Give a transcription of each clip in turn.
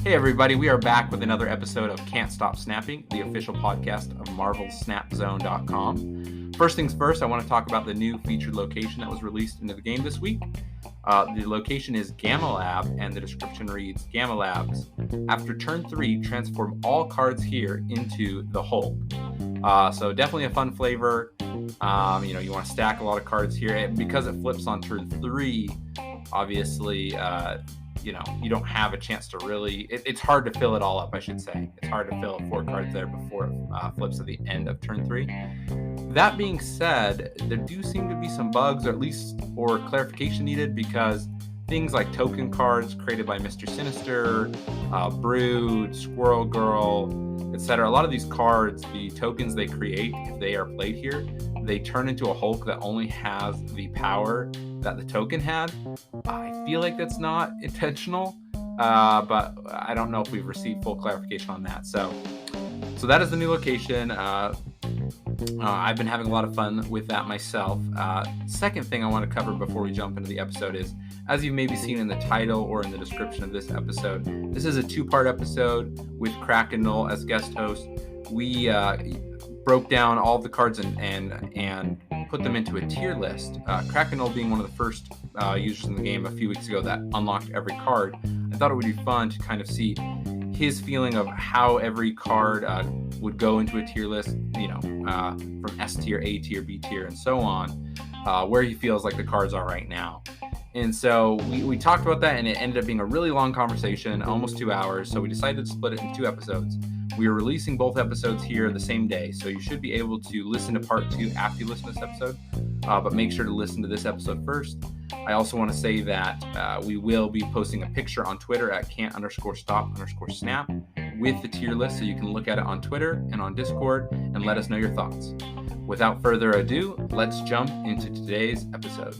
Hey everybody, we are back with another episode of Can't Stop Snapping, the official podcast of MarvelSnapZone.com. First things first, I want to talk about the new featured location that was released into the game this week. The location is Gamma Lab, and the description reads, Gamma Labs, after turn 3, transform all cards here into the Hulk. So definitely a fun flavor. You want to stack a lot of cards here. And because it flips on turn 3, obviously, you don't have a chance to really... It's hard to fill it all up, I should say. It's hard to fill 4 cards there before it flips at the end of turn 3. That being said, there do seem to be some bugs, or clarification needed, because things like token cards created by Mr. Sinister, Brood, Squirrel Girl, etc. A lot of these cards, the tokens they create, if they are played here, they turn into a Hulk that only has the power that the token had. I feel like that's not intentional, but I don't know if we've received full clarification on that. So that is the new location. I've been having a lot of fun with that myself. Second thing I want to cover before we jump into the episode is, as you've maybe seen in the title or in the description of this episode, this is a 2-part episode with Crack and Null as guest hosts. We broke down all of the cards and put them into a tier list. Crack and Null being one of the first users in the game a few weeks ago that unlocked every card. I thought it would be fun to kind of see his feeling of how every card would go into a tier list, from S tier, A tier, B tier, and so on, where he feels like the cards are right now. And so we talked about that, and it ended up being a really long conversation, almost 2 hours. So we decided to split it in 2 episodes. We are releasing both episodes here the same day, so you should be able to listen to part 2 after you listen to this episode, but make sure to listen to this episode first. I also want to say that we will be posting a picture on Twitter at can't_stop_snap with the tier list, so you can look at it on Twitter and on Discord and let us know your thoughts. Without further ado, let's jump into today's episode.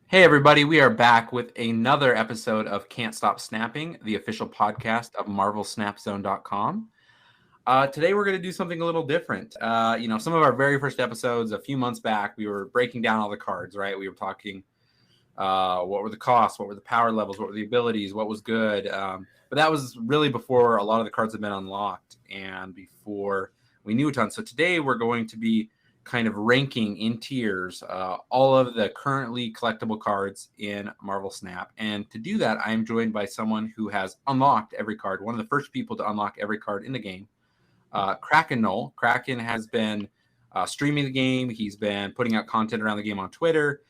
Hey everybody, we are back with another episode of Can't Stop Snapping, the official podcast of MarvelSnapZone.com. Today we're going to do something a little different. Some of our very first episodes a few months back, we were breaking down all the cards, right? We were talking what were the costs, what were the power levels, what were the abilities, what was good. But that was really before a lot of the cards had been unlocked and before we knew a ton. So today we're going to be kind of ranking in tiers all of the currently collectible cards in Marvel Snap. And to do that, I'm joined by someone who has unlocked every card, one of the first people to unlock every card in the game, Kraken Null. Kraken has been streaming the game. He's been putting out content around the game on Twitter,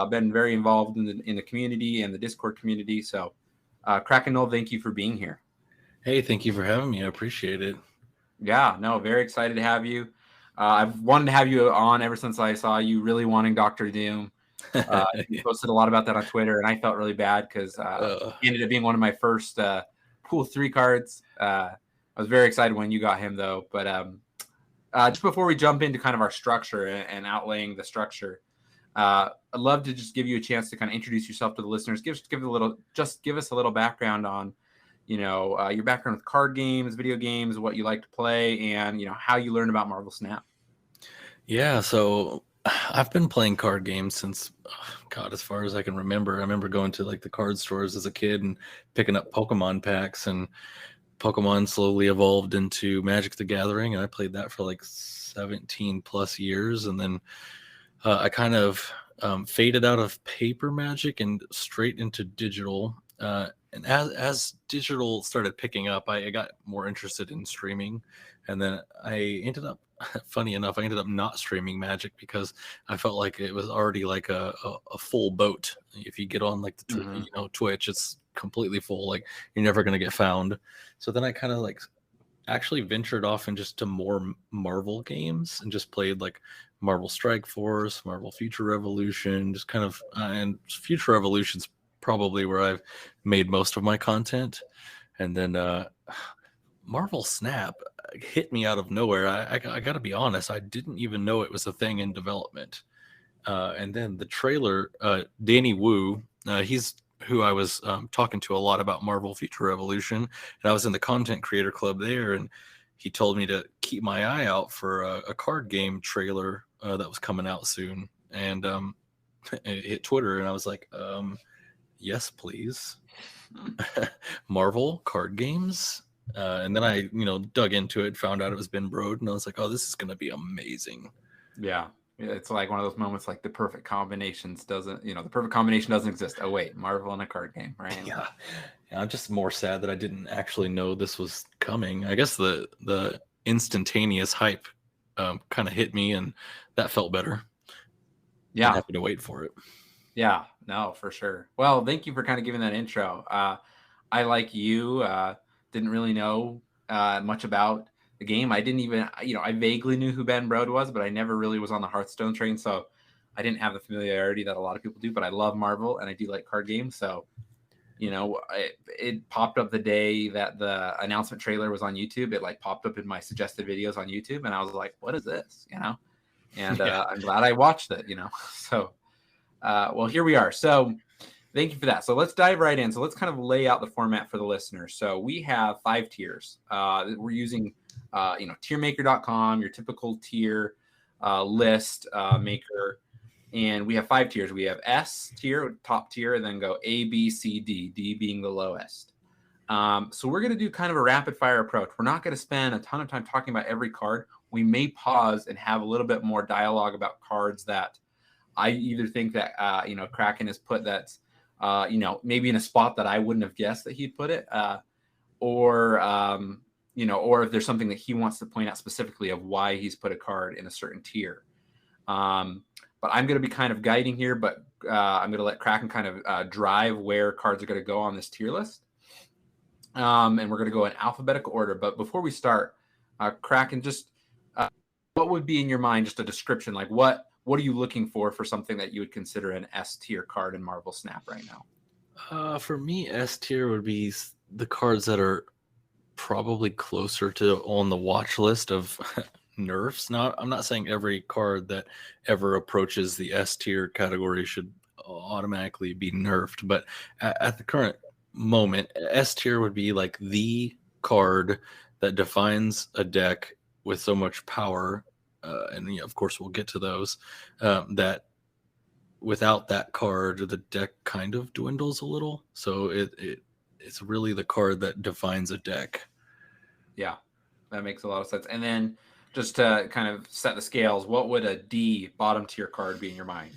been very involved in the community and the Discord community. So Kraken Null, thank you for being here. Hey, thank you for having me. I appreciate it. Yeah, no, very excited to have you. I've wanted to have you on ever since I saw you really wanting Dr. Doom. You posted a lot about that on Twitter, and I felt really bad because he ended up being one of my first pool 3 cards. I was very excited when you got him, though. But just before we jump into kind of our structure and outlaying the structure, I'd love to just give you a chance to kind of introduce yourself to the listeners. Give us a little background on your background with card games, video games, what you like to play, and how you learned about Marvel Snap. Yeah, so I've been playing card games since as far as I can remember. I remember going to like the card stores as a kid and picking up Pokemon packs, and Pokemon slowly evolved into Magic the Gathering, and I played that for like 17 plus years, and then I kind of faded out of paper Magic and straight into digital. And as digital started picking up, I got more interested in streaming. And then I ended up, funny enough, not streaming Magic because I felt like it was already like a full boat. If you get on like the Twitch, it's completely full. Like you're never going to get found. So then I kind of like actually ventured off and just to more Marvel games and just played like Marvel Strike Force, Marvel Future Revolution, just kind of, and Future Revolution's probably where I've made most of my content. And then Marvel Snap hit me out of nowhere. I got to be honest, I didn't even know it was a thing in development. And then the trailer, Danny Wu, he's who I was talking to a lot about Marvel Future Revolution, and I was in the content creator club there, and he told me to keep my eye out for a card game trailer that was coming out soon. And it hit Twitter, and I was like, yes, please. Marvel card games. And then I, dug into it, found out it was Ben Brode, and I was like, oh, this is going to be amazing. Yeah. It's like one of those moments like the perfect combination doesn't exist. Oh, wait, Marvel in a card game, right? Yeah. I'm just more sad that I didn't actually know this was coming. I guess the instantaneous hype kind of hit me, and that felt better. Yeah. Happy to wait for it. Yeah, no, for sure. Well, thank you for kind of giving that intro. I, like you, didn't really know much about the game. I didn't even, I vaguely knew who Ben Brode was, but I never really was on the Hearthstone train. So I didn't have the familiarity that a lot of people do, but I love Marvel and I do like card games. So, it popped up the day that the announcement trailer was on YouTube. It like popped up in my suggested videos on YouTube. And I was like, what is this? And I'm glad I watched it, so. Well, here we are. So thank you for that. So let's dive right in. So let's kind of lay out the format for the listeners. So we have 5 tiers. We're using, tiermaker.com, your typical tier list maker. And we have 5 tiers. We have S tier, top tier, and then go A, B, C, D, D being the lowest. So we're going to do kind of a rapid fire approach. We're not going to spend a ton of time talking about every card. We may pause and have a little bit more dialogue about cards that I either think that, Kraken has put that's, maybe in a spot that I wouldn't have guessed that he'd put it, or if there's something that he wants to point out specifically of why he's put a card in a certain tier. But I'm going to be kind of guiding here, but I'm going to let Kraken kind of drive where cards are going to go on this tier list. And we're going to go in alphabetical order. But before we start, Kraken, just what would be in your mind, just a description, like what are you looking for something that you would consider an S tier card in Marvel Snap right now? For me, S tier would be the cards that are probably closer to on the watch list of nerfs. Now, I'm not saying every card that ever approaches the S tier category should automatically be nerfed, but at the current moment, S tier would be like the card that defines a deck with so much power. And of course, we'll get to those, that without that card, the deck kind of dwindles a little. So it's really the card that defines a deck. Yeah, that makes a lot of sense. And then just to kind of set the scales, what would a D bottom tier card be in your mind?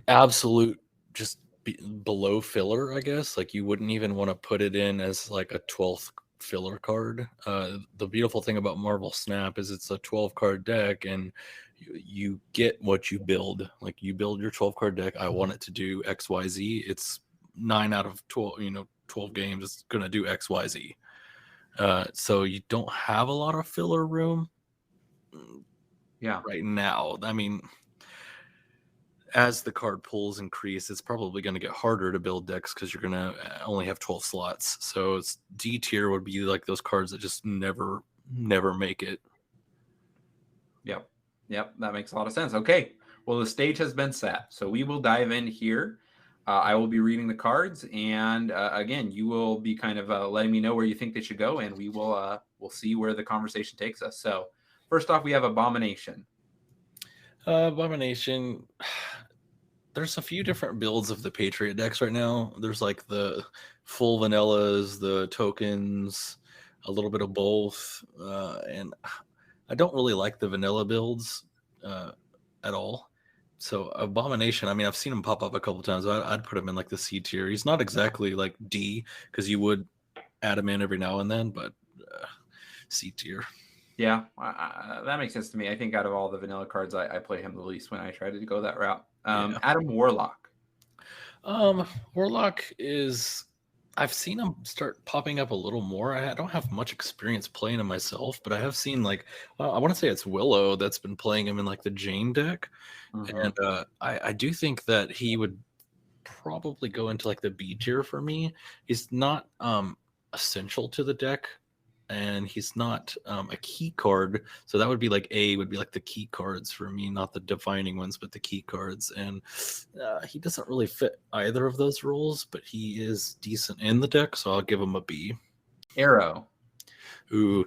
Absolute, just below filler, I guess. Like you wouldn't even want to put it in as like a 12th filler card. The beautiful thing about Marvel Snap is it's a 12 card deck, and you get what you build. Like you build your 12 card deck. I want it to do XYZ. It's 9 out of 12, 12 games. It's going to do XYZ. So you don't have a lot of filler room. Yeah. Right now. I mean, as the card pools increase, it's probably going to get harder to build decks because you're going to only have 12 slots. So it's D tier would be like those cards that just never make it. Yep. That makes a lot of sense. Okay. Well, the stage has been set. So we will dive in here. I will be reading the cards. And again, you will be kind of letting me know where you think they should go. And we will we'll see where the conversation takes us. So first off, we have Abomination. Abomination. There's a few different builds of the Patriot decks right now. There's like the full vanillas, the tokens, a little bit of both. And I don't really like the vanilla builds at all. So Abomination, I mean, I've seen him pop up a couple times. I'd put him in like the C tier. He's not exactly like D, because you would add him in every now and then, but C tier. Yeah, that makes sense to me. I think out of all the vanilla cards, I play him the least when I try to go that route. Adam Warlock. Warlock is... I've seen him start popping up a little more. I don't have much experience playing him myself, but I have seen like... I want to say it's Willow that's been playing him in like the Jane deck. Mm-hmm. And I do think that he would probably go into like the B tier for me. He's not essential to the deck, and he's not a key card, so that would be like A would be like the key cards for me, not the defining ones, but the key cards. And he doesn't really fit either of those roles, but he is decent in the deck, so I'll give him a B. Arrow. Ooh,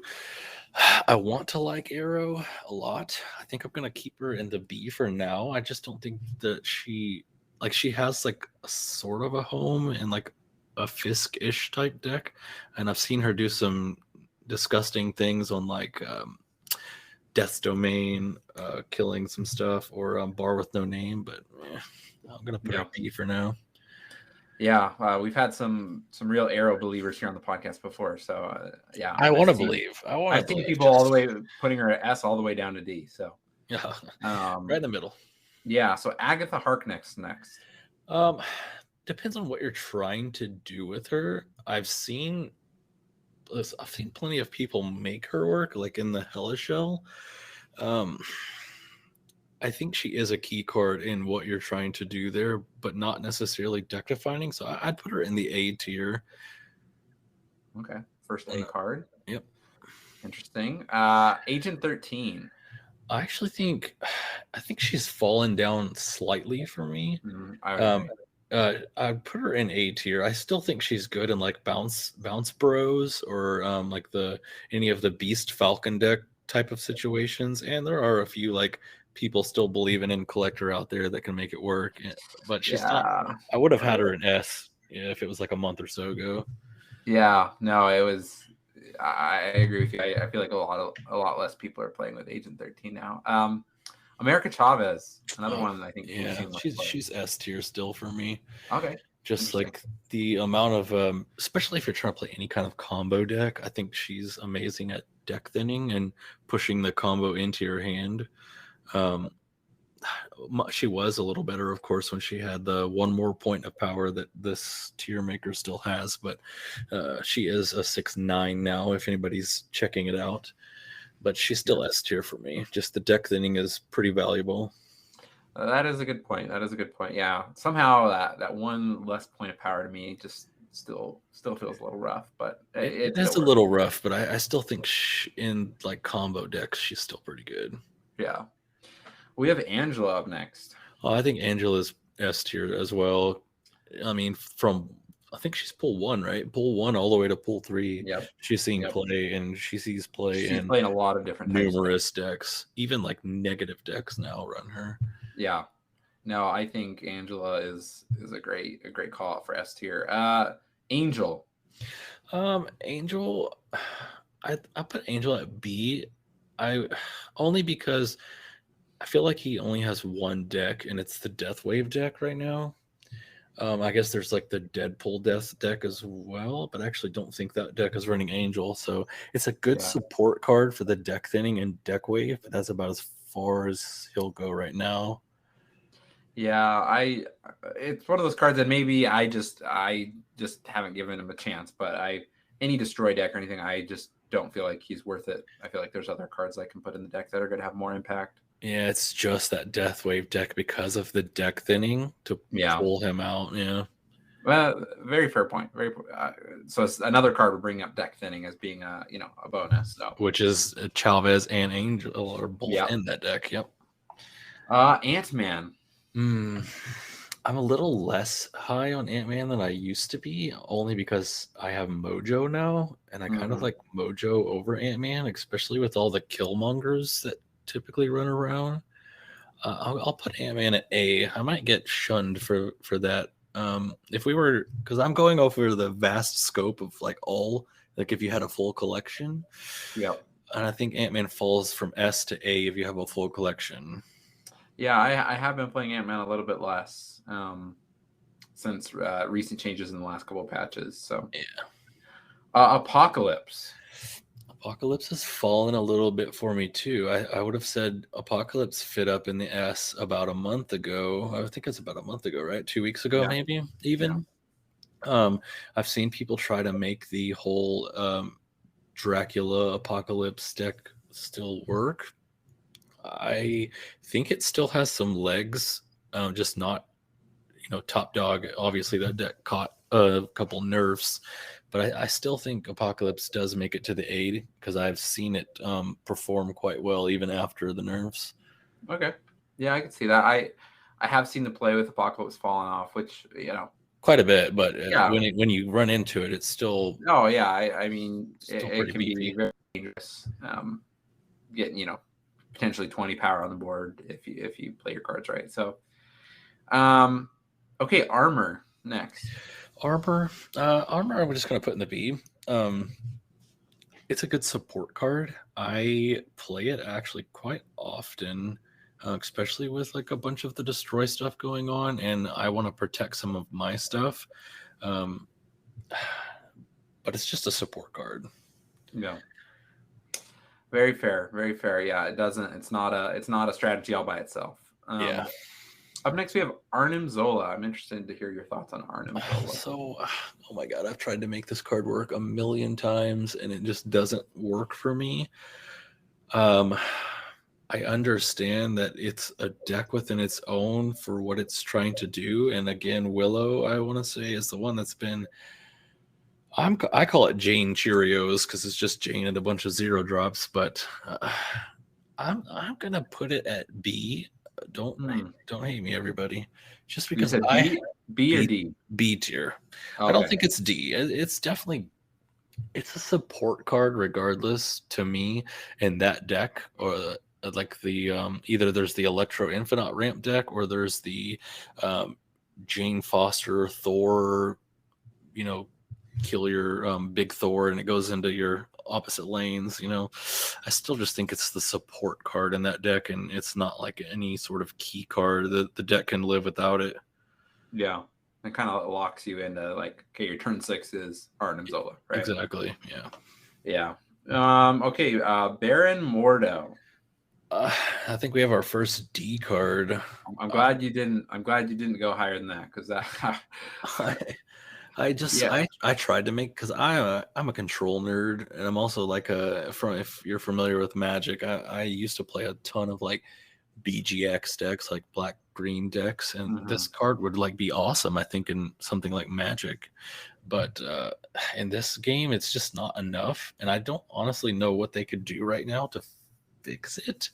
I want to like Arrow a lot. I think I'm gonna keep her in the B for now. I just don't think that she has like a sort of a home in like a Fisk-ish type deck, and I've seen her do some disgusting things on like Death's Domain, killing some stuff, or Bar with No Name. But I'm gonna put her B for now. Yeah, we've had some real Arrow believers here on the podcast before, so yeah. I want to believe. I've seen people all the way putting her at S all the way down to D. So yeah, right in the middle. Yeah. So Agatha Harkness next. Depends on what you're trying to do with her. I've seen plenty of people make her work, like in the Hella Shell. I think she is a key card in what you're trying to do there, but not necessarily deck defining. So I'd put her in the A tier. Okay, first A card. Yep. Interesting. Agent 13. I actually think she's fallen down slightly for me. I'd put her in A tier. I still think she's good in like bounce bros or like any of the Beast Falcon deck type of situations. And there are a few like people still believing in collector out there that can make it work. But she's not. I would have had her in S if it was like a month or so ago. Yeah, no, it was. I agree with you. I feel like a lot less people are playing with Agent 13 now. America Chavez, another one I think. Yeah, she's S tier still for me. Okay. Just like the amount of, especially if you're trying to play any kind of combo deck, I think she's amazing at deck thinning and pushing the combo into your hand. She was a little better, of course, when she had the one more point of power that this tier maker still has, but she is a 6/9 now, if anybody's checking it out. But she's still S tier for me. Just the deck thinning is pretty valuable. That is a good point. Yeah. Somehow that one less point of power to me just still feels a little rough, but it is a little rough, but I still think in like combo decks, she's still pretty good. Yeah. We have Angela up next. Oh, I think Angela's S tier as well. I mean, I think she's pull 1, right? Pull 1 all the way to pull 3. Yep. She's seeing play, and she sees play. She's playing a lot of different numerous decks. Even like negative decks now run her. Yeah. No, I think Angela is a great call out for S tier. Angel. Angel, I put Angel at B. Only because I feel like he only has one deck, and it's the Death Wave deck right now. I guess there's like the Deadpool Death deck as well, but I actually don't think that deck is running Angel. So it's a good support card for the deck thinning and deck wave, but that's about as far as he'll go right now. Yeah, it's one of those cards that maybe I just haven't given him a chance, but any destroy deck or anything, I just don't feel like he's worth it. I feel like there's other cards I can put in the deck that are going to have more impact. Yeah, it's just that Death Wave deck because of the deck thinning to pull him out. Yeah. Well, very fair point. So it's another card we're bringing up deck thinning as being a bonus. So. Which is Chavez and Angel are both in that deck. Yep. Ant-Man. I'm a little less high on Ant-Man than I used to be, only because I have Mojo now, and I kind of like Mojo over Ant-Man, especially with all the Killmongers that typically run around. I'll put Ant-Man at A. I might get shunned for that. If we were, because I'm going over the vast scope of like if you had a full collection. Yep. And I think Ant-Man falls from S to A if you have a full collection. Yeah, I have been playing Ant-Man a little bit less since recent changes in the last couple of patches. So yeah. Apocalypse. Apocalypse has fallen a little bit for me too. I would have said Apocalypse fit up in the S about a month ago. I think it's about a month ago, right? 2 weeks ago, maybe even. Yeah. I've seen people try to make the whole Dracula Apocalypse deck still work. I think it still has some legs, just not, top dog. Obviously, that deck caught a couple nerfs, but I still think Apocalypse does make it to the A because I've seen it perform quite well even after the nerfs. Okay, yeah, I can see that. I have seen the play with Apocalypse falling off, which quite a bit, but Yeah. when you run into it, it's still Oh yeah. I mean, still it pretty can be beefy. very dangerous. Getting potentially 20 power on the board if you play your cards right. So, okay, armor next. Armor, I'm just gonna put in the B. It's a good support card. I play it actually quite often, especially with like a bunch of the destroy stuff going on, and I want to protect some of my stuff. Um, but it's just a support card. Yeah. Very fair. Very fair. Yeah, it doesn't. It's not a strategy all by itself. Yeah. Up next, we have Arnim Zola. I'm interested to hear your thoughts on Arnim Zola. So, oh my god, I've tried to make this card work a million times, and it just doesn't work for me. I understand that it's a deck within its own for what it's trying to do, and again, Willow, I want to say, is the one that's been. I call it Jane Cheerios because it's just Jane and a bunch of 0 drops, but I'm gonna put it at B. Don't hate me, everybody. Just because B or D? B tier. Okay. I don't think it's D. It's definitely it's a support card regardless to me in that deck, or like the either there's the Electro Infinite ramp deck or there's the Jane Foster Thor, kill your big Thor and it goes into your opposite lanes. I still just think it's the support card in that deck, and it's not like any sort of key card that the deck can live without it. Yeah, it kind of locks you into like, okay, your turn 6 is Arnim Zola, right? Exactly. Yeah. Okay, Baron Mordo. I think we have our first D card. I'm glad you didn't go higher than that, because that I tried to make, because I'm a control nerd, and I'm also like if you're familiar with Magic, I used to play a ton of like BGX decks, like black green decks, and this card would like be awesome, I think, in something like Magic, but in this game it's just not enough, and I don't honestly know what they could do right now to fix it.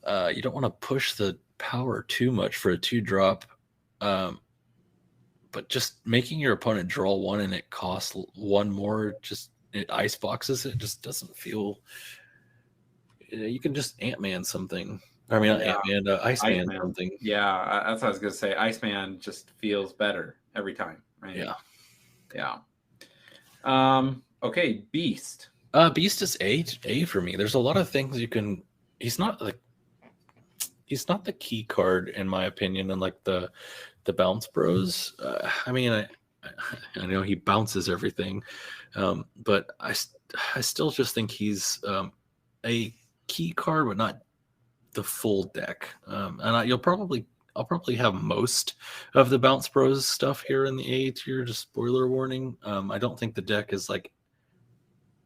You don't want to push the power too much for a 2-drop, but just making your opponent draw 1 and it costs 1 more, just it ice boxes it, just doesn't feel. You can just Ant-Man something. I mean, not Ant-Man, Iceman something. Yeah, that's what I was gonna say. Iceman just feels better every time, right? Yeah. Okay, Beast. Beast is A for me. There's a lot of things you can. He's not the key card in my opinion, and like the bounce bros. I mean, I know he bounces everything, but I still just think he's a key card, but not the full deck. And I'll probably have most of the bounce bros stuff here in the A tier. Just spoiler warning. I don't think the deck is like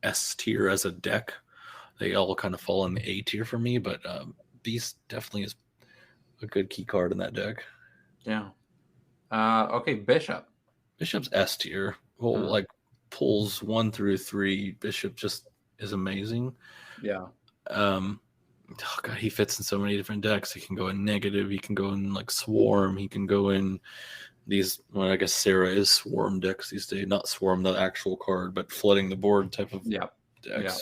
S tier as a deck. They all kind of fall in the A tier for me, but Beast definitely is a good key card in that deck. Yeah. Okay, Bishop. Bishop's S tier. Well, like pulls 1 through 3. Bishop just is amazing. Yeah. Oh God, he fits in so many different decks. He can go in negative. He can go in like Swarm. He can go in these. Well, I guess Sarah is Swarm decks these days. Not Swarm, the actual card, but flooding the board type of decks. Yeah.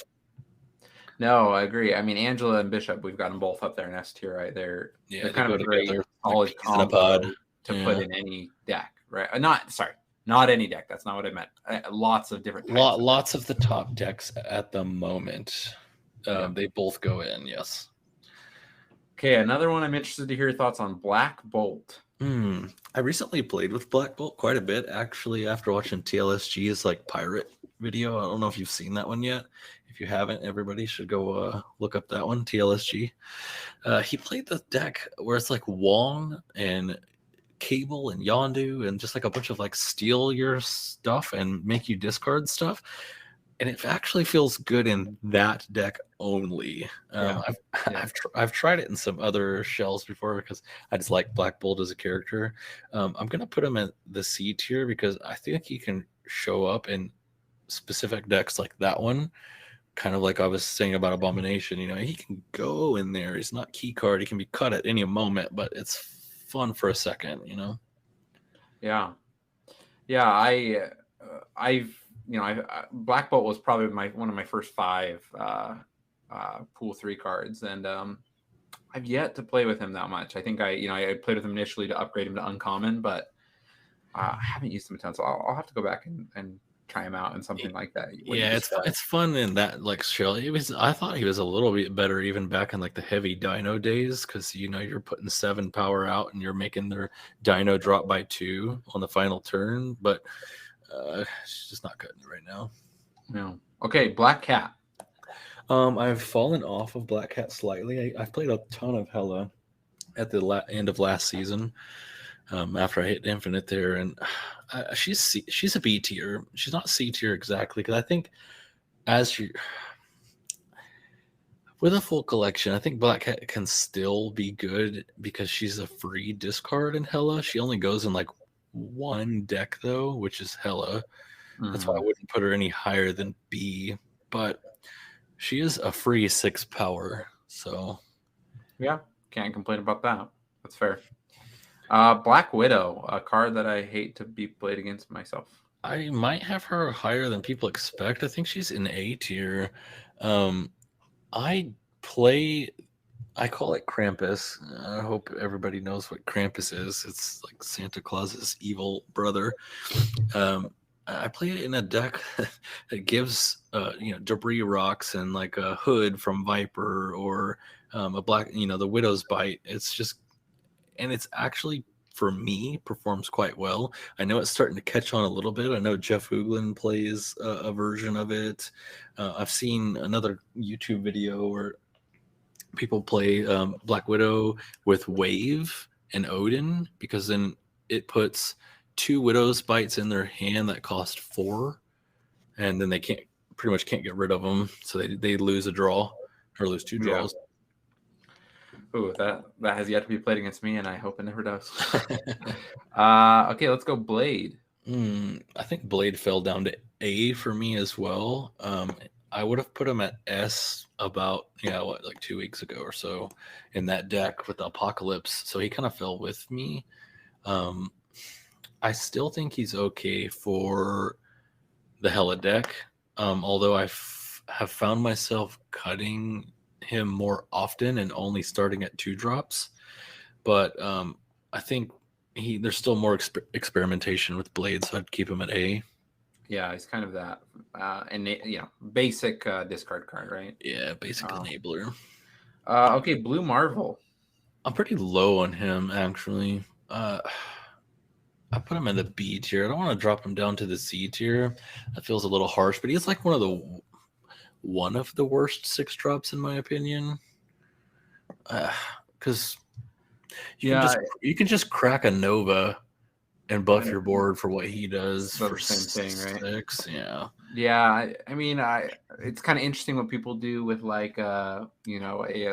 No, I agree. I mean, Angela and Bishop, we've got them both up there in S tier, right? They're kind of a great solid combo to put in any deck, right? Not any deck. That's not what I meant. Lots of different types. Lots of the top decks at the moment. They both go in, yes. Okay, another one I'm interested to hear your thoughts on, Black Bolt. I recently played with Black Bolt quite a bit, actually, after watching TLSG's like pirate video. I don't know if you've seen that one yet. If you haven't, everybody should go look up that one, TLSG. He played the deck where it's like Wong and Cable and Yondu and just like a bunch of like steal your stuff and make you discard stuff. And it actually feels good in that deck only. I've tried it in some other shells before because I just like Black Bolt as a character. I'm gonna put him in the C tier because I think he can show up in specific decks like that one. Kind of like I was saying about Abomination. He can go in there. He's not key card. He can be cut at any moment, but it's fun for a second. Yeah. Yeah, I've Black Bolt was probably one of my first 5 pool 3 cards, and I've yet to play with him that much. I think I played with him initially to upgrade him to uncommon, but I haven't used him a ton, so I'll have to go back and try him out in something like that. What you Yeah, described. it's fun in that like shell. I thought he was a little bit better even back in like the heavy Dino days because you're putting 7 power out and you're making their Dino drop by 2 on the final turn, but it's just not cutting it right now. No. Okay, Black Cat. I've fallen off of Black Cat slightly. I've played a ton of Hela at the end of last season. After I hit Infinite there, and she's a B tier. She's not C tier exactly because I think as you with a full collection, I think Black Cat can still be good because she's a free discard in Hela. She only goes in like 1 deck though, which is Hela. That's why I wouldn't put her any higher than B, but she is a free 6 power. So Yeah, can't complain about that. That's fair. Black Widow, a card that I hate to be played against myself. I might have her higher than people expect. I think she's in A tier. I call it Krampus. I hope everybody knows what Krampus is. It's like Santa Claus's evil brother. I play it in a deck that gives debris rocks and like a hood from Viper or a black the Widow's Bite. And it's actually for me performs quite well. I know it's starting to catch on a little bit. I know Jeff Hooglin plays a version of it. I've seen another YouTube video where people play Black Widow with Wave and Odin because then it puts 2 Widow's Bites in their hand that cost 4, and then they pretty much can't get rid of them, so they lose a draw or lose 2 draws. Yeah. Ooh, that has yet to be played against me, and I hope it never does. Okay, let's go Blade. I think Blade fell down to A for me as well. I would have put him at S about like 2 weeks ago or so in that deck with the Apocalypse. So he kind of fell with me. I still think he's okay for the Hela deck. Although I have found myself cutting him more often and only starting at 2 drops. But I think there's still more experimentation with Blade, so I'd keep him at A. Yeah, he's kind of that basic discard card, right? Yeah, basic enabler. Okay, Blue Marvel. I'm pretty low on him actually. I put him in the B tier. I don't want to drop him down to the C tier. That feels a little harsh, but he's like one of the worst 6 drops in my opinion. Because you can just crack a Nova and buff your board for what he does for the same thing, right? 6. Yeah, I mean, it's kind of interesting what people do with like a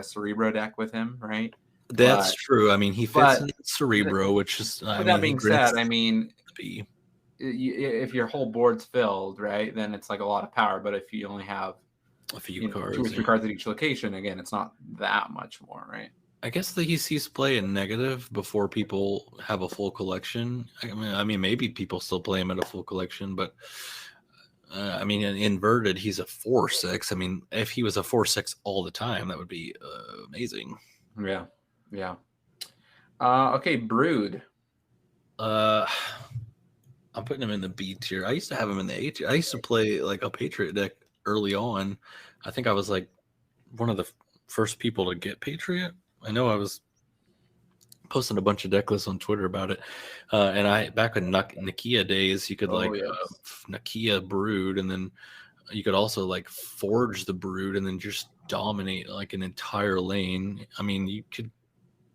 Cerebro deck with him, right? That's true. I mean, he fits in Cerebro, which is. That being said, I mean, if your whole board's filled, right, then it's like a lot of power. But if you only have a few cards, 2 or 3 cards at each location, again, it's not that much more, right? I guess that he sees play in negative before people have a full collection. I mean, maybe people still play him at a full collection, but I mean, in inverted, he's a 4/6. I mean, if he was a 4/6 all the time, that would be amazing. Yeah. Okay, Brood. I'm putting him in the B tier. I used to have him in the A tier. I used to play like a Patriot deck early on. I think I was like one of the first people to get Patriot. I know I was posting a bunch of deck lists on Twitter about it. And back in Nakia days, you could Nakia Brood, and then you could also like forge the Brood and then just dominate like an entire lane. I mean, you could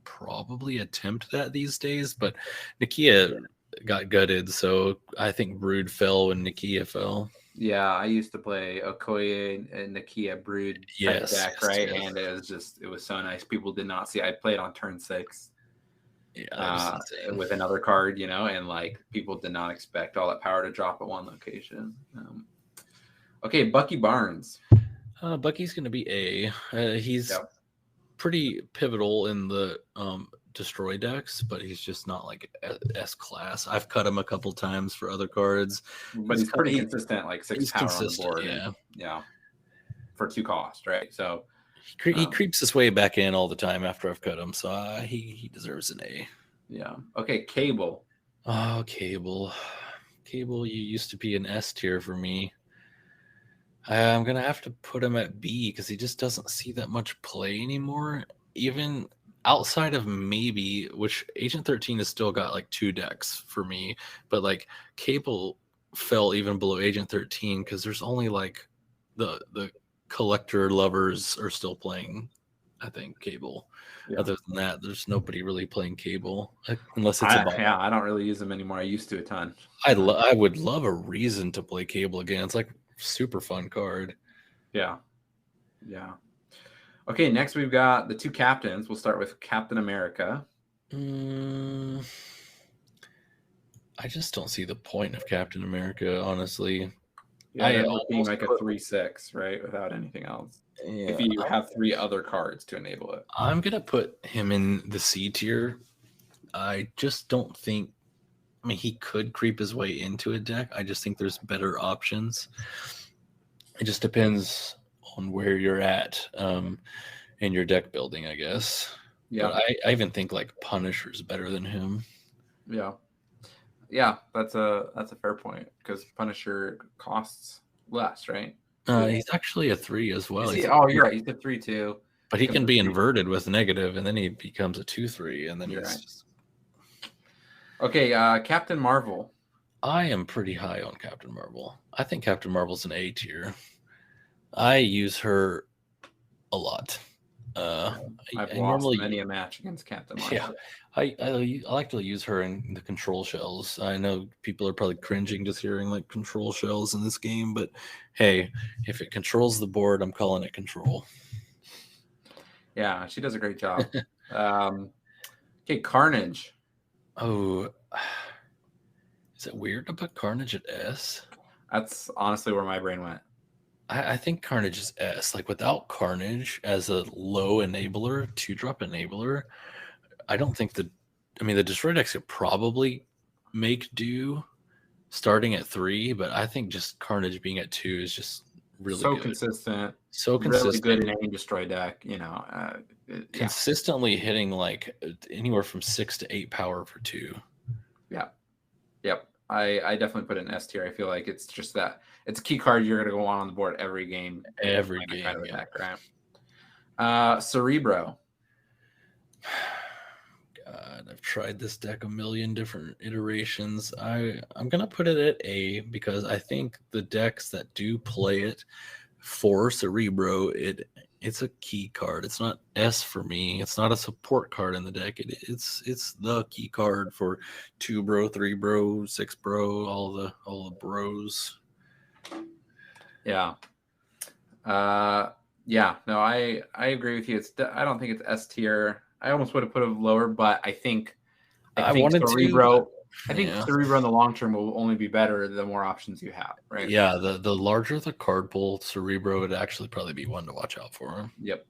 probably attempt that these days, but Nakia got gutted, so I think Brood fell when Nakia fell. Yeah, I used to play Okoye and Nakia Brood deck, right? Yes. And it was so nice. People did not see. I played on turn 6. Yeah, with another card, and like people did not expect all that power to drop at one location. Okay, Bucky Barnes. Bucky's going to be A. He's pretty pivotal in the destroy decks, but he's just not like S class. I've cut him a couple times for other cards, but he's pretty consistent, like 6 power on the board. Yeah, yeah, for 2 cost, right? So he creeps his way back in all the time after I've cut him, so he deserves an A. Yeah. Okay, Cable. Oh, Cable, you used to be an S tier for me. I'm gonna have to put him at B because he just doesn't see that much play anymore. Even outside of maybe, which Agent 13 has still got like 2 decks for me, but like Cable fell even below Agent 13 because there's only like the collector lovers are still playing, I think, Cable. Yeah. Other than that, there's nobody really playing Cable unless it's I don't really use them anymore. I used to a ton. I would love a reason to play Cable again. It's like super fun card. Yeah. Okay, next we've got the 2 captains. We'll start with Captain America. I just don't see the point of Captain America, honestly. Yeah, being like a 3/6, right, without anything else. Yeah, if you have 3 other cards to enable it. I'm gonna put him in the C tier. I just don't think. I mean, he could creep his way into a deck. I just think there's better options. It just depends on where you're at in your deck building, I guess. Yeah, but I even think like Punisher's better than him. Yeah, that's a fair point because Punisher costs less, right? He's actually a 3 as well. You're right. He's a 3 too. But he can be inverted with negative, and then he becomes a 2/3, and then he's just... Okay, Captain Marvel. I am pretty high on Captain Marvel. I think Captain Marvel's an A tier. I use her a lot. I've lost many a match against Captain Marvel. Yeah, I like to use her in the control shells. I know people are probably cringing just hearing like control shells in this game, but hey, if it controls the board, I'm calling it control. Yeah, she does a great job. Okay, Carnage. Oh, is it weird to put Carnage at S? That's honestly where my brain went. I think Carnage is S. Like without Carnage as a low enabler, 2-drop enabler, I don't think the Destroy decks could probably make do starting at 3, but I think just Carnage being at 2 is just really good. Consistent. So consistent. Really good in any Destroy deck, consistently hitting like anywhere from 6 to 8 power for 2. Yeah. Yep. I definitely put it in S tier. I feel like it's just that it's a key card you're going to go on the board every game. Every game. Kind of attack, right? Cerebro. God, I've tried this deck a million different iterations. I'm going to put it at A because I think the decks that do play it for Cerebro, it's a key card. It's not S for me. It's not a support card in the deck. It's the key card for 2 bro, 3 bro, 6 bro, all the bros. Yeah. No, I agree with you. I don't think it's S tier. I almost would have put it lower, but I think Cerebro. I think Cerebro in the long term will only be better the more options you have, right? Yeah, the larger the card pool, Cerebro would actually probably be one to watch out for. Yep.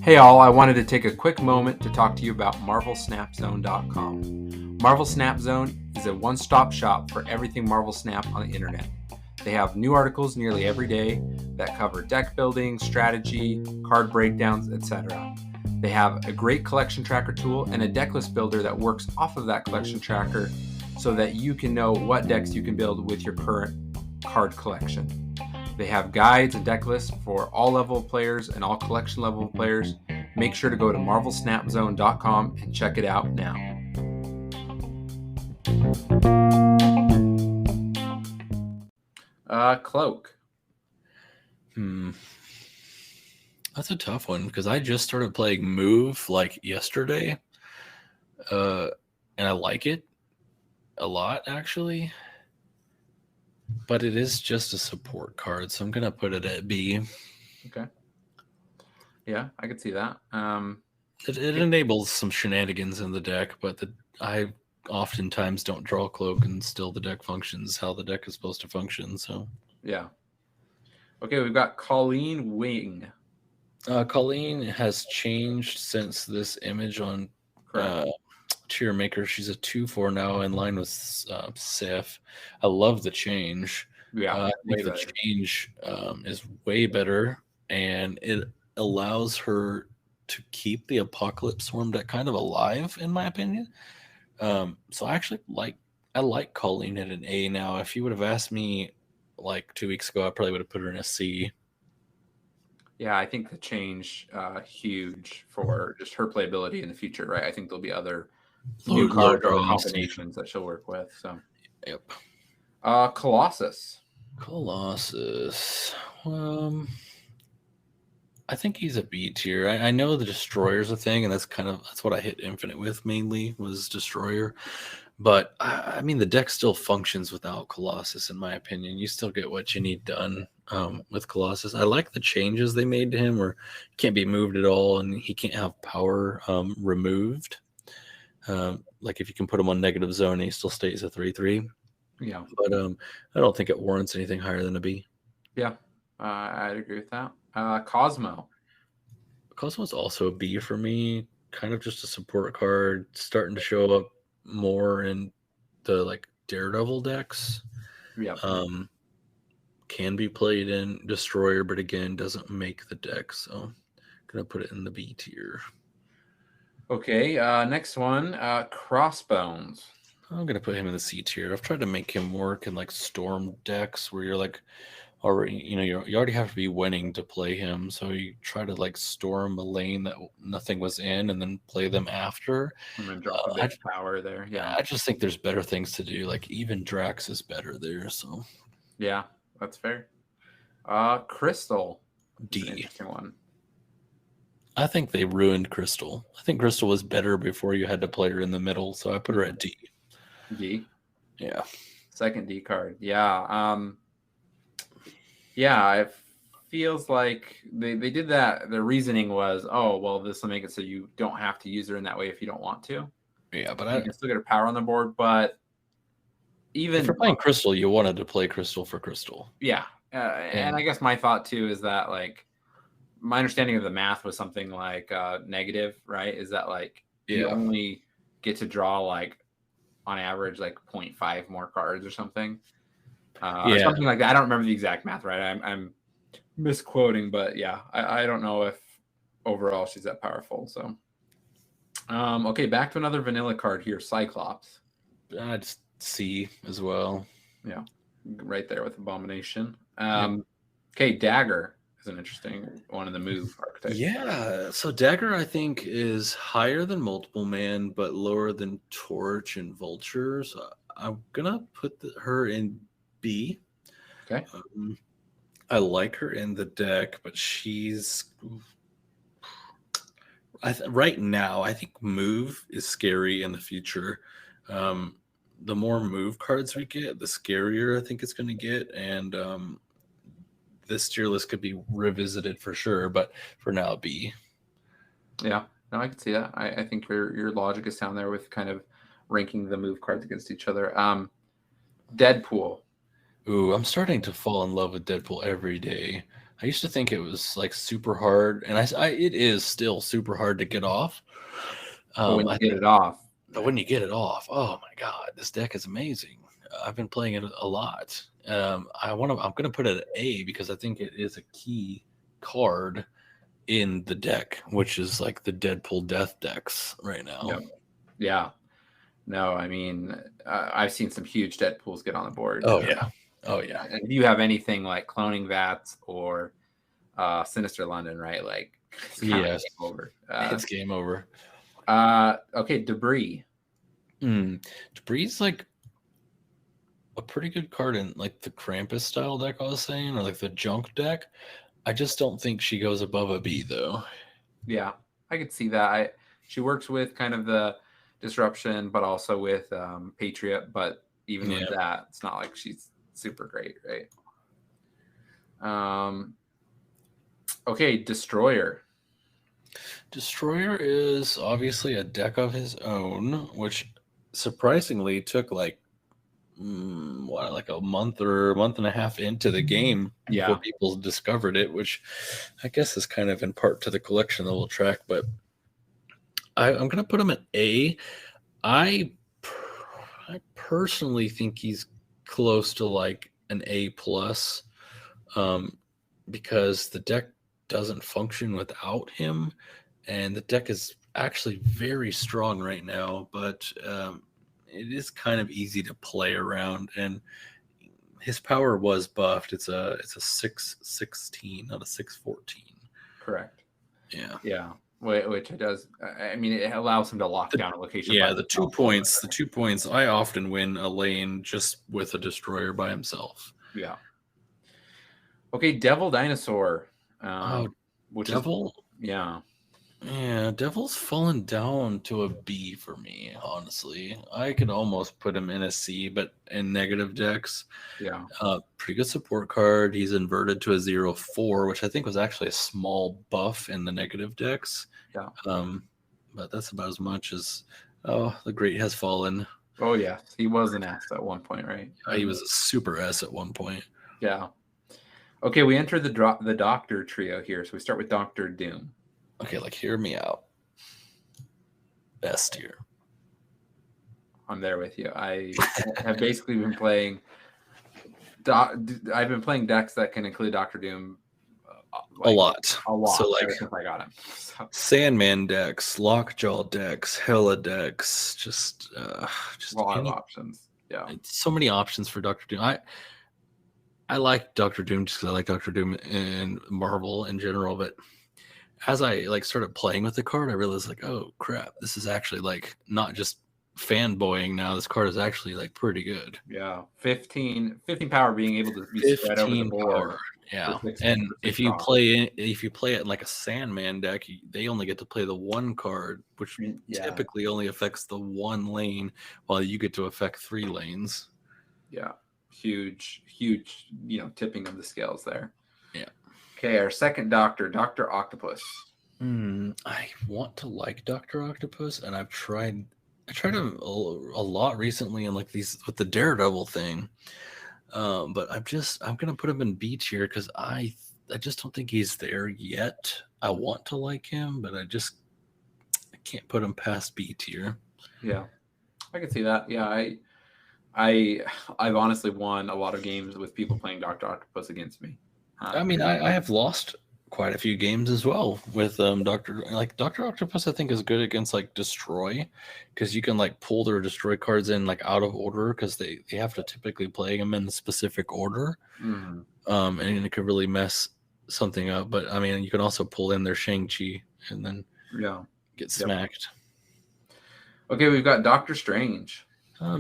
Hey all, I wanted to take a quick moment to talk to you about MarvelSnapZone.com. Marvel Snap Zone is a one-stop shop for everything Marvel Snap on the internet. They have new articles nearly every day that cover deck building, strategy, card breakdowns, etc. They have a great collection tracker tool and a deck list builder that works off of that collection tracker so that you can know what decks you can build with your current card collection. They have guides and deck lists for all level of players and all collection level of players. Make sure to go to MarvelSnapZone.com and check it out now. Cloak. That's a tough one because I just started playing Move like yesterday, and I like it a lot actually. But it is just a support card, so I'm gonna put it at B. Okay. Yeah, I could see that. It enables some shenanigans in the deck, but I oftentimes don't draw Cloak, and still the deck functions how the deck is supposed to function. So yeah. Okay, we've got Colleen Wing. Colleen has changed since this image on Correct. Tier Maker. She's a 2/4 now, in line with Sif. I love the change. Yeah, I way think the better. change is way better, and it allows her to keep the Apocalypse Swarm deck kind of alive, in my opinion. So I like Colleen at an A now. If you would have asked me like 2 weeks ago, I probably would have put her in a C. Yeah, I think the change huge for just her playability in the future, right? I think there'll be other new Low cards or draws. combinations that she'll work with. So, Yep. Colossus. Colossus. I think he's a B tier. I know the Destroyer's a thing, and that's what I hit Infinite with mainly was Destroyer. But I mean, the deck still functions without Colossus, in my opinion. You still get what you need done with Colossus. I like the changes they made to him, where he can't be moved at all, and he can't have power removed. Like if you can put him on negative zone, he still stays a 3/3. Yeah. But I don't think it warrants anything higher than a B. Yeah, I'd agree with that. Cosmo. Cosmo's also a B for me. Kind of just a support card, starting to show up more in the like Daredevil decks. Yeah. Can be played in Destroyer, but again, doesn't make the deck. So gonna put it in the B tier. Okay, next one, Crossbones. I'm gonna put him in the C tier. I've tried to make him work in like Storm decks where you're like already, you already have to be winning to play him. So you try to like storm a lane that nothing was in, and then play them after. I'm gonna drop a bit of power there. Yeah. I just think there's better things to do. Like even Drax is better there. So Yeah, that's fair. Crystal. D. An interesting one. I think they ruined Crystal. I think Crystal was better before you had to play her in the middle, so I put her at D. D. Yeah. Second D card. Yeah. Yeah, it feels like they did that. The reasoning was, oh, well, this will make it so you don't have to use her in that way if you don't want to. Yeah, but you can still get her power on the board, but even if you're playing Crystal, you wanted to play Crystal for Crystal. Yeah. And I guess my thought too is that like my understanding of the math was something like negative, right? Is that like you only get to draw like on average like 0.5 more cards or something. Or something like that. I don't remember the exact math, right? I'm misquoting, but yeah, I don't know if overall she's that powerful. So okay, back to another vanilla card here, Cyclops. I'd C as well. Yeah, right there with Abomination. Okay, Dagger is an interesting one in the move archetype. Yeah, so Dagger I think is higher than Multiple Man, but lower than Torch and Vulture. So I'm gonna put her in B. Okay. I like her in the deck, but she's right now. I think move is scary in the future. The more move cards we get, the scarier I think it's going to get, and this tier list could be revisited for sure. But for now, B. Yeah, no, I can see that. I think your logic is sound there with kind of ranking the move cards against each other. Deadpool. Ooh, I'm starting to fall in love with Deadpool every day. I used to think it was like super hard, and it is still super hard to get off. When you get it off. But when you get it off, oh my god, this deck is amazing. I've been playing it a lot. I'm gonna put it at A because I think it is a key card in the deck, which is like the Deadpool death decks right now. Yep. Yeah. No, I mean, I've seen some huge Deadpools get on the board. Oh yeah. And if you have anything like Cloning Vats or Sinister London, right? Like, it's game over. It's game over. Okay, Debris. Debris is like a pretty good card in like the Krampus style deck I was saying, or like the junk deck. I just don't think she goes above a B though. Yeah, I could see that. She works with kind of the disruption, but also with Patriot. But even with that, it's not like she's super great, right? Okay, Destroyer. Destroyer is obviously a deck of his own, which surprisingly took like like a month or a month and a half into the game before people discovered it, which I guess is kind of in part to the collection that we'll track. But I'm going to put him at A. I personally think he's close to like an A plus, because the deck doesn't function without him, and the deck is actually very strong right now, but it is kind of easy to play around, and his power was buffed. It's a 6/16, not a 6/14. Correct. Yeah. Which it does. I mean, it allows him to lock down a location. Yeah, the 2 points. The 2 points. I often win a lane just with a destroyer by himself. Yeah. Okay, Devil Dinosaur. Devil? Yeah. Yeah, Devil's fallen down to a B for me, honestly. I could almost put him in a C, but in negative decks. Yeah. Pretty good support card. He's inverted to a 0/4, which I think was actually a small buff in the negative decks. Yeah. But that's about as much as, the Great has fallen. Oh, yeah. He was an S at one point, right? He was a super S at one point. Yeah. Okay, we enter the Doctor trio here. So we start with Dr. Doom. Okay, hear me out. S tier. I'm there with you. I have basically been playing. I've been playing decks that can include Dr. Doom. A lot. So ever since I got him. So. Sandman decks, Lockjaw decks, Hella decks, just a lot of options. Yeah, so many options for Dr. Doom. I like Dr. Doom just because I like Dr. Doom and Marvel in general, but as I started playing with the card, I realized oh crap, this is actually not just fanboying now. This card is actually pretty good. Yeah, 15 power, being able to be spread over the board. Power. Yeah, and if you play it like a Sandman deck, they only get to play the one card, which typically only affects the one lane, while you get to affect 3 lanes. Yeah, huge, tipping of the scales there. Yeah. Okay, our second Doctor, Dr. Octopus. I want to like Dr. Octopus, and I tried him a lot recently in these with the Daredevil thing. But I'm gonna put him in B tier because I just don't think he's there yet. I want to like him, but I can't put him past B tier. Yeah, I can see that. Yeah, I've honestly won a lot of games with people playing Dr. Octopus against me. I mean, I have lost quite a few games as well with Dr. Octopus. I think is good against Destroy, because you can pull their Destroy cards in out of order, because they have to typically play them in a specific order. Mm-hmm. And it could really mess something up. But I mean, you can also pull in their Shang-Chi and then get smacked. Okay, we've got Doctor Strange.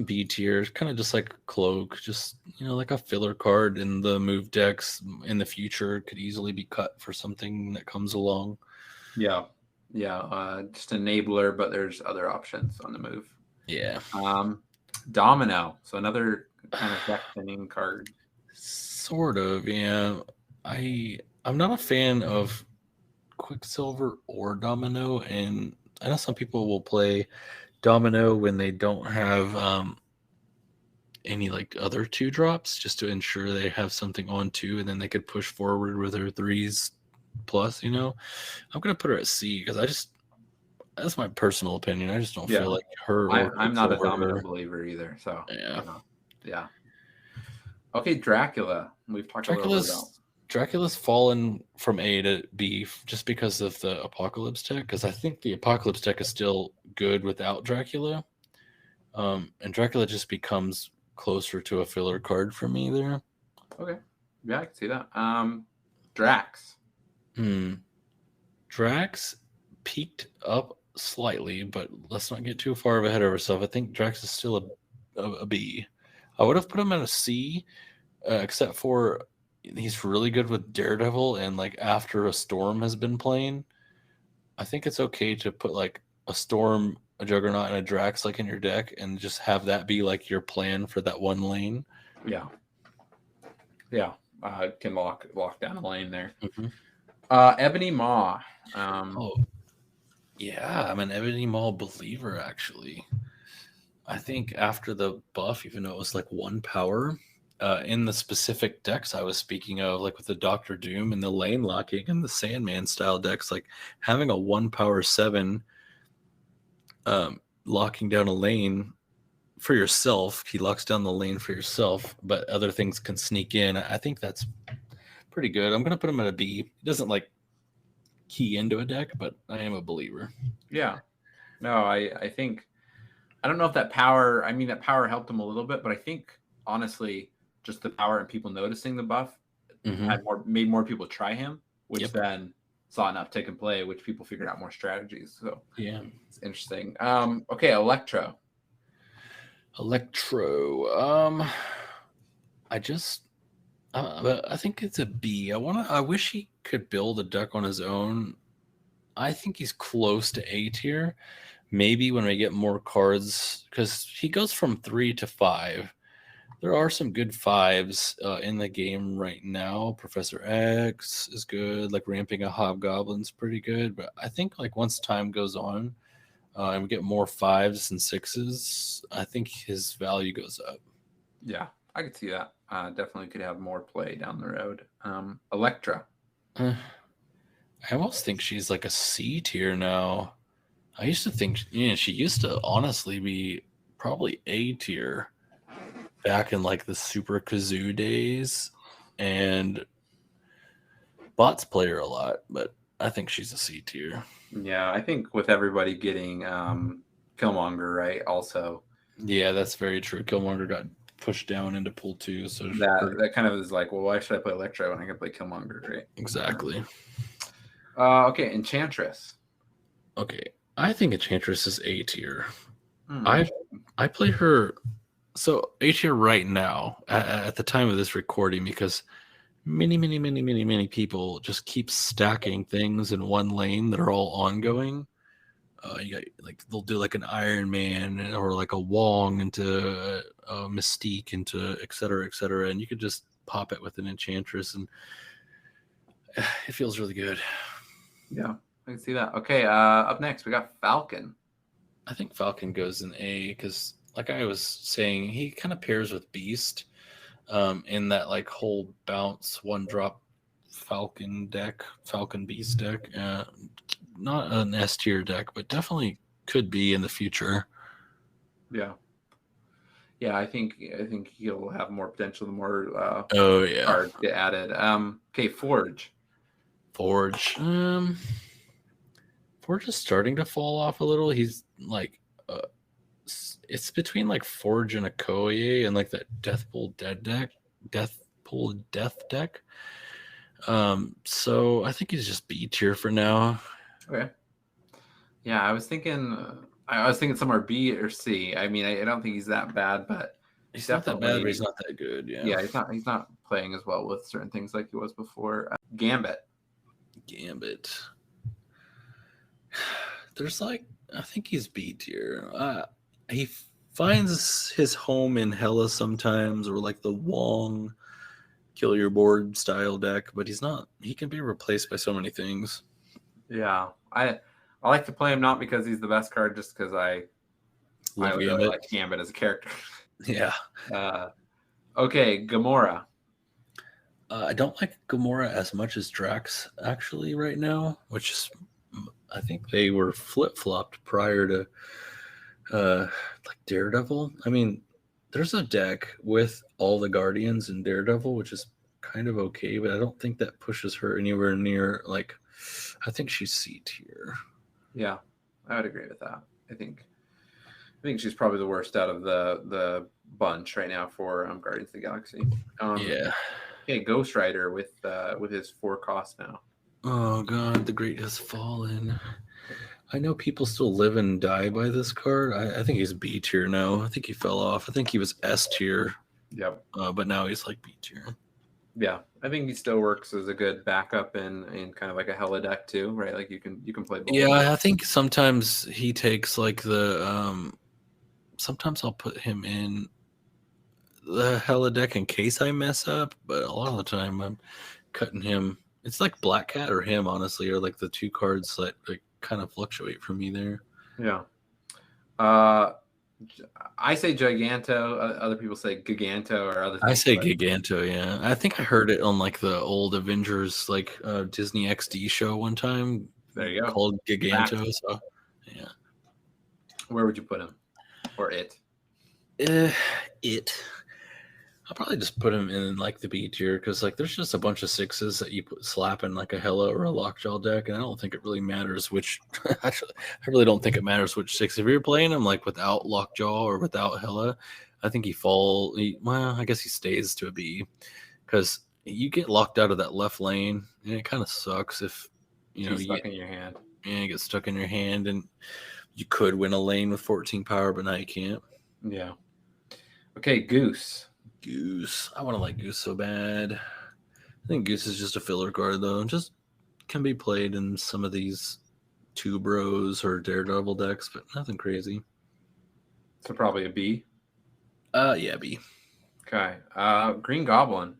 B tier, kind of just like Cloak, just like a filler card in the move decks in the future, could easily be cut for something that comes along. Yeah, just enabler, but there's other options on the move. Yeah. Domino, so another kind of deck thinning card. Sort of, yeah. I'm not a fan of Quicksilver or Domino, and I know some people will play Domino when they don't have any other 2-drops, just to ensure they have something on 2, and then they could push forward with their 3s plus. I'm gonna put her at C because that's my personal opinion. I just don't feel like her. I'm not a Domino believer either. So yeah. Okay, Dracula. We've talked a little bit about. Dracula's fallen from A to B just because of the Apocalypse deck, because I think the Apocalypse deck is still good without Dracula. And Dracula just becomes closer to a filler card for me there. Okay. Yeah, I can see that. Drax. Drax peaked up slightly, but let's not get too far ahead of ourselves. I think Drax is still a B. I would have put him at a C, except for he's really good with Daredevil, and after a Storm has been playing, I think it's okay to put a Storm, a Juggernaut, and a Drax in your deck, and just have that be your plan for that one lane. Yeah. Can lock down a lane there. Mm-hmm. Ebony Maw. Yeah, I'm an Ebony Maw believer, actually. I think after the buff, even though it was like 1 power, in the specific decks I was speaking of, like with the Doctor Doom and the lane locking and the Sandman style decks, like having a 1 power 7 locking down a lane for yourself, he locks down the lane for yourself, but other things can sneak in. I think that's pretty good. I'm gonna put him at a B. He doesn't like key into a deck, but I am a believer. Yeah. No, I think I don't know if that power. I mean, that power helped him a little bit, but I think honestly, just the power and people noticing the buff made more people try him, which then saw an uptick in play, which people figured out more strategies. So yeah, it's interesting. Okay, Electro. I think it's a B. I wish he could build a deck on his own. I think he's close to A tier. Maybe when we get more cards, because he goes from 3 to 5. There are some good 5s in the game right now. Professor X is good. Like ramping a Hobgoblin's pretty good. But I think like once time goes on and we get more 5s and 6s, I think his value goes up. Yeah, I could see that. Definitely could have more play down the road. Electra. I almost think she's like a C tier now. I used to think, she used to honestly be probably A tier back in like the Super Kazoo days, and bots play her a lot, but I think she's a C tier. Yeah, I think with everybody getting Killmonger, right? Also, yeah, that's very true. Killmonger got pushed down into pool 2, so that kind of is like, well, why should I play Electro when I can play Killmonger, right? Exactly. Okay, Enchantress. Okay, I think Enchantress is A tier. I play her so A tier right now at the time of this recording, because many people just keep stacking things in one lane that are all ongoing. You got like they'll do like an Iron Man or like a Wong into a Mystique into et cetera, and you could just pop it with an Enchantress, and it feels really good. Yeah, I can see that. Okay, up next we got Falcon. I think Falcon goes in A because, like I was saying, he kind of pairs with Beast in that like whole bounce 1-drop Falcon Beast deck. Not an S tier deck, but definitely could be in the future. Yeah, I think he'll have more potential the more cards get added. Okay, Forge. Forge is starting to fall off a little. He's like it's between like Forge and Okoye and like that Deathpool Death deck. So I think he's just B tier for now. Okay. Yeah, I was thinking somewhere B or C. I mean, I don't think he's that bad, but he's not that bad, but he's not that good. Yeah, he's not playing as well with certain things like he was before. Gambit. There's like, I think he's B tier. He finds his home in Hela sometimes, or like the Wong kill your board style deck, but he can be replaced by so many things. Yeah, I like to play him not because he's the best card, just because I really like Gambit as a character. Yeah. Okay, Gamora. I don't like Gamora as much as Drax actually right now, which is, I think they were flip-flopped prior to like Daredevil. I mean, there's a deck with all the Guardians and Daredevil, which is kind of okay, but I don't think that pushes her anywhere near, like, I think she's C tier. Yeah, I would agree with that. I think she's probably the worst out of the bunch right now for Guardians of the Galaxy. Yeah. Okay, Ghost Rider with his 4 costs now. Oh god, the great has fallen. I know people still live and die by this card. I think he's B tier now. I think he fell off. I think he was S tier. Yep. But now he's like B tier. Yeah, I think he still works as a good backup in kind of like a Hela deck too, right? Like you can play both. Yeah, I think sometimes he takes like the sometimes I'll put him in the Hela deck in case I mess up, but a lot of the time I'm cutting him. It's like Black Cat or him, honestly, are like the 2 cards that like kind of fluctuate for me there. Yeah. I say Giganto. Other people say Giganto or other things. I say Giganto, yeah. I think I heard it on like the old Avengers like Disney XD show one time. There you go. Called Giganto. So yeah. Where would you put him? Or it? It. I'll probably just put him in like the B tier because like there's just a bunch of sixes that you slap in like a Hela or a Lockjaw deck, and I don't think it really matters which. Actually, I really don't think it matters which six. If you're playing him like without Lockjaw or without Hela, I think well, I guess he stays to a B because you get locked out of that left lane, and it kind of sucks if you stuck in your hand. Yeah, you get stuck in your hand, and you could win a lane with 14 power, but now you can't. Yeah. Okay, Goose. I want to like Goose so bad. I think Goose is just a filler card though. Just can be played in some of these Two Bros or Daredevil decks, but nothing crazy. So probably a B. Yeah, B. Okay. Green Goblin.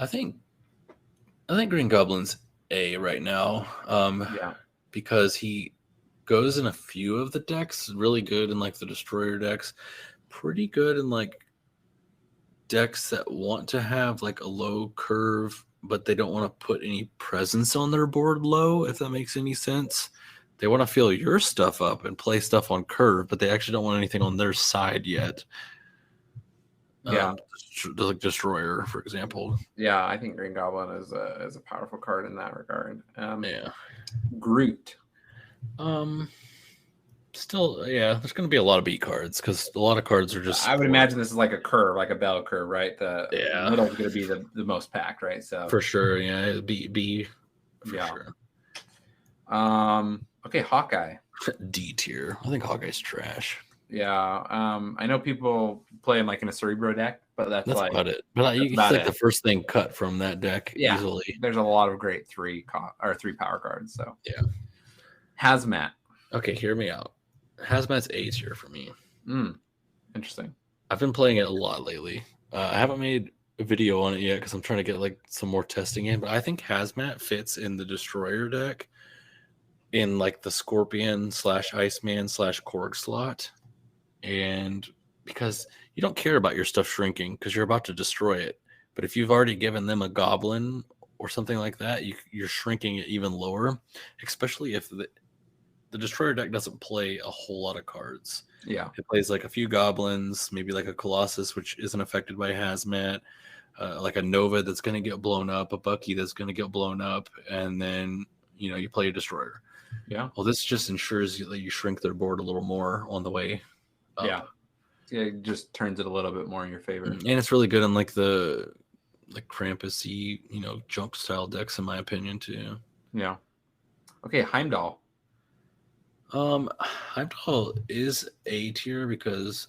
I think Green Goblin's A right now. Yeah. Because he goes in a few of the decks, really good in like the Destroyer decks, pretty good in like decks that want to have like a low curve, but they don't want to put any presence on their board low, if that makes any sense. They want to fill your stuff up and play stuff on curve, but they actually don't want anything on their side yet. Yeah. Like Destroyer, for example. Yeah, I think Green Goblin is a powerful card in that regard. Yeah. Groot. Still, yeah, there's going to be a lot of B cards because a lot of cards are just. I would imagine this is like a curve, like a bell curve, right? The middle is going to be the most packed, right? So for sure, yeah, B. Yeah. Sure. Okay, Hawkeye. D tier. I think Hawkeye's trash. Yeah. I know people play him like in a Cerebro deck, but that's like about it. But it's like the first thing cut from that deck easily. There's a lot of great three power cards. So yeah. Hazmat. Okay, hear me out. Hazmat's A tier for me. Interesting. I've been playing it a lot lately. I haven't made a video on it yet because I'm trying to get like some more testing in, but I think Hazmat fits in the Destroyer deck in like the Scorpion / Iceman / Korg slot. And because you don't care about your stuff shrinking because you're about to destroy it. But if you've already given them a Goblin or something like that, you're shrinking it even lower, especially if the Destroyer deck doesn't play a whole lot of cards. Yeah. It plays like a few Goblins, maybe like a Colossus, which isn't affected by Hazmat, like a Nova that's going to get blown up, a Bucky that's going to get blown up, and then, you play a Destroyer. Yeah. Well, this just ensures that you shrink their board a little more on the way up. Yeah. It just turns it a little bit more in your favor. And it's really good on like the Krampus-y, junk style decks, in my opinion, too. Yeah. Okay, Heimdall. Heimdall is A tier because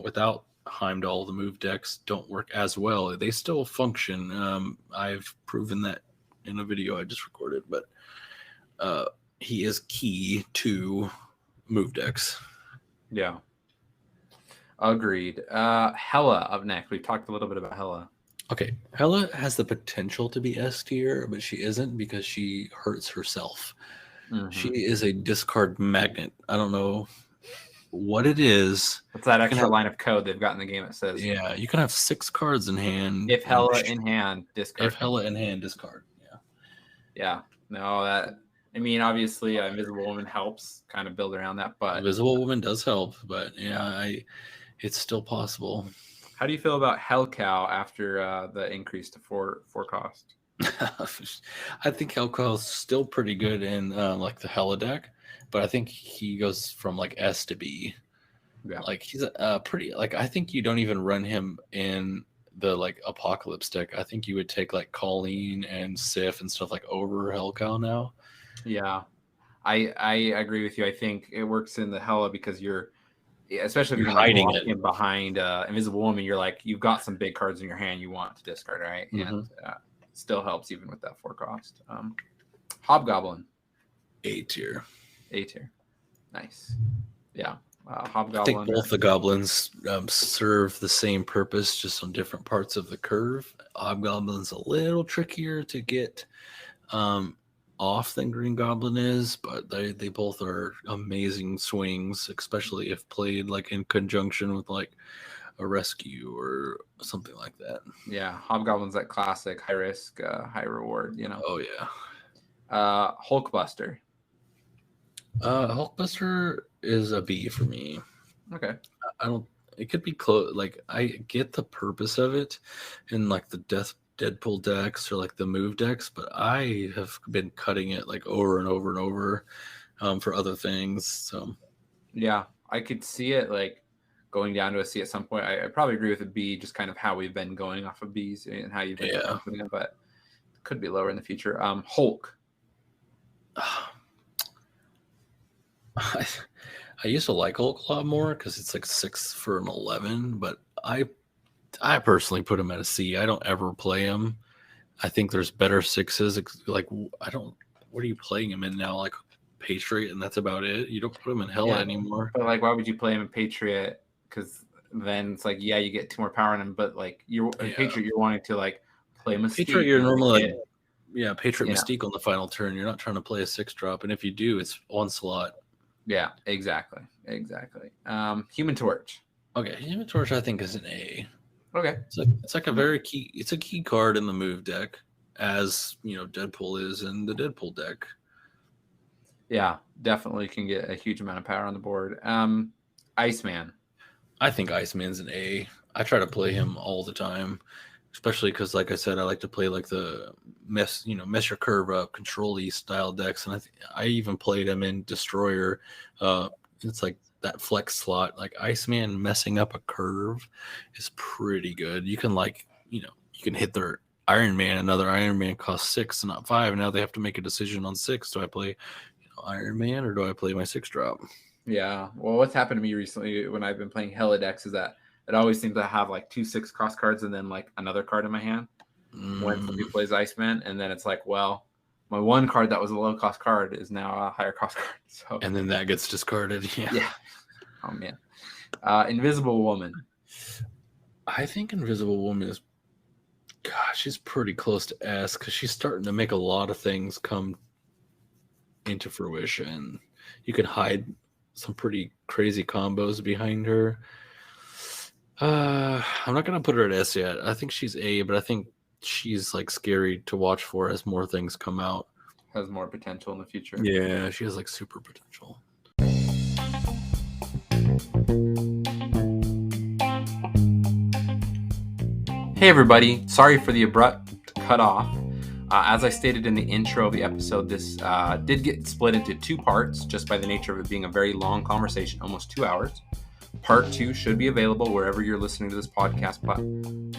without Heimdall, the move decks don't work as well. They still function. I've proven that in a video I just recorded, but he is key to move decks. Yeah. Agreed. Hela up next. We talked a little bit about Hela. Okay, Hela has the potential to be S tier, but she isn't because she hurts herself. Mm-hmm. She is a discard magnet. I don't know what it is. What's that extra line of code they've got in the game that says? Yeah, you can have 6 cards in hand. If Hela in hand, discard. If Hela in hand, discard. Yeah. Yeah. No, obviously, Invisible Woman helps kind of build around that, but Invisible Woman does help, but it's still possible. How do you feel about Hellcow after the increase to 4 cost? I think Hellcow's still pretty good in like the Hela deck, but I think he goes from like S to B. Yeah. Like he's pretty I think you don't even run him in the like Apocalypse deck. I think you would take like Colleen and Sif and stuff like over Hellcow now. Yeah, I agree with you. I think it works in the Hela because especially if you're hiding it behind Invisible Woman, you've got some big cards in your hand you want to discard, right? Mm-hmm. And still helps even with that 4 cost. Hobgoblin. A tier. Nice. Yeah. Hobgoblin. I think both the goblins serve the same purpose, just on different parts of the curve. Hobgoblin's a little trickier to get off than Green Goblin is, but they both are amazing swings, especially if played like in conjunction with like a rescue or something like that. Yeah, Hobgoblin's that classic high risk, high reward. Oh yeah. Hulkbuster. Hulkbuster is a B for me. Okay. I don't. It could be close. Like I get the purpose of it in like the Deadpool decks or like the move decks, but I have been cutting it like over and over and over for other things. So yeah, I could see it like going down to a C at some point. I probably agree with a B, just kind of how we've been going off of Bs and how you've been putting it, but it could be lower in the future. Hulk. I used to like Hulk a lot more because it's like 6 for an 11, but I personally put him at a C. I don't ever play him. I think there's better 6s. Like what are you playing him in now? Like Patriot, and that's about it. You don't put him in Hella anymore. But like, why would you play him in Patriot? Because then it's like, you get 2 more power on him, but like Patriot, you're wanting to like play Mystique. Patriot, you're normally Patriot Mystique on the final turn. You're not trying to play a 6-drop, and if you do, it's one slot. Yeah, exactly. Human Torch. Okay, Human Torch I think is an A. Okay. It's like a very key. It's a key card in the move deck, as Deadpool is in the Deadpool deck. Yeah, definitely can get a huge amount of power on the board. Iceman. I think Iceman's an A. I try to play him all the time, especially because, like I said, I like to play like the mess your curve up, control-y style decks, and I even played him in Destroyer. It's like that flex slot, like Iceman messing up a curve is pretty good. You can you can hit their Iron Man. Another Iron Man costs 6 and not 5. Now they have to make a decision on 6. Do I play Iron Man or do I play my 6-drop? Yeah. Well, what's happened to me recently when I've been playing Hella decks is that it always seems to have like 2 6-cost cards and then like another card in my hand when somebody plays Iceman, and then it's like, well, my one card that was a low-cost card is now a higher-cost card. So and then that gets discarded. Yeah. Oh man. Invisible Woman. I think Invisible Woman is, she's pretty close to S because she's starting to make a lot of things come into fruition. You can hide some pretty crazy combos behind her. I'm not gonna put her at S yet. I think she's A, but I think she's like scary to watch for as more things come out. Has more potential in the future. Yeah, she has like super potential. Hey everybody, sorry for the abrupt cut off. As I stated in the intro of the episode, this did get split into 2 parts just by the nature of it being a very long conversation, almost 2 hours. Part 2 should be available wherever you're listening to this podcast platform.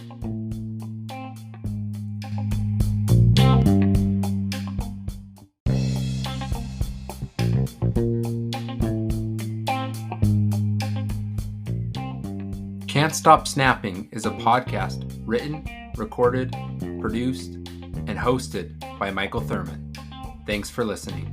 Can't Stop Snapping is a podcast written, recorded, produced, and hosted by Michael Thurman. Thanks for listening.